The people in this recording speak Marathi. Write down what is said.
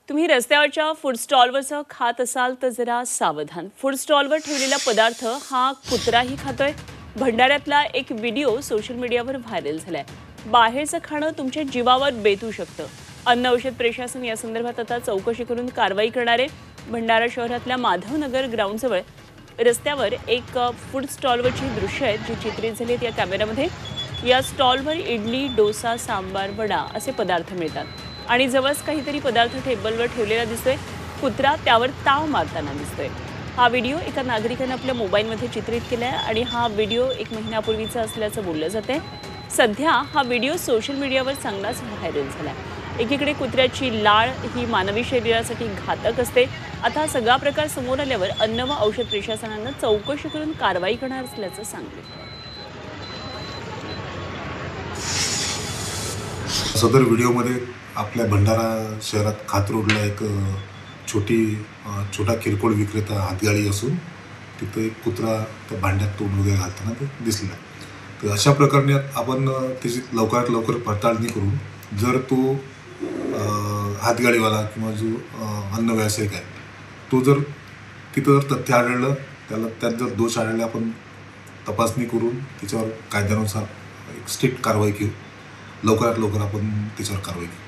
तुम्ही रस्त्यावरच्या फूड स्टॉलवरचं खात असाल तर जरा सावधान। फूड स्टॉलवर ठेवलेला पदार्थ हा कुत्राही खातोय। भंडाऱ्यातला एक व्हिडिओ सोशल मीडियावर व्हायरल झालाय। बाहेरचं खाणं तुमच्या जीवावर बेतू शकतं। अन्न औषध प्रशासन या संदर्भात आता चौकशी करून कारवाई करणार आहे। भंडारा शहरातल्या माधवनगर ग्राउंडजवळ रस्त्यावर एक फूड स्टॉलवरची दृश्य आहेत जी चित्रित झाली आहेत या कॅमेऱ्यामध्ये। या स्टॉलवर इडली, डोसा, सांबार, वडा असे पदार्थ मिळतात आणि जवळच काहीतरी पदार्थ टेबलवर ठेवलेला दिसतोय। कुत्रा त्यावर ताव मारताना दिसतोय। हा व्हिडिओ एका नागरिकाने आपल्या मोबाईलमध्ये चित्रित केलाय आणि हा व्हिडिओ 1 महिन्यापूर्वीचा असल्याचं बोललं जातंय। सध्या हा व्हिडिओ सोशल मीडियावर चांगलाच व्हायरल झालाय। एकीकडे कुत्र्याची लाळ ही मानवी शरीरासाठी घातक असते। आता हा सगळा प्रकार समोर आल्यावर अन्न व औषध प्रशासनानं चौकशी करून कारवाई करणार असल्याचं सांगितलं। सदर व्हिडिओमध्ये आपल्या भंडारा शहरात खात रोडला एक छोटा किरकोळ विक्रेता हातगाडी असून तिथं एक कुत्रा त्या भांड्यात तोंड वगैरे घालताना ते दिसला। तर अशा प्रकरणी आपण त्याची लवकरात लवकर पडताळणी करून जर तो हातगाडीवाला किंवा जो अन्न व्यावसायिक आहे तो जर तिथं जर तथ्य आढळलं त्यात जर दोष आढळले आपण तपासणी करून त्याच्यावर कायद्यानुसार एक स्ट्रिक्ट कारवाई केली। लवकरात लवकर आपण त्याच्यावर कारवाई करू।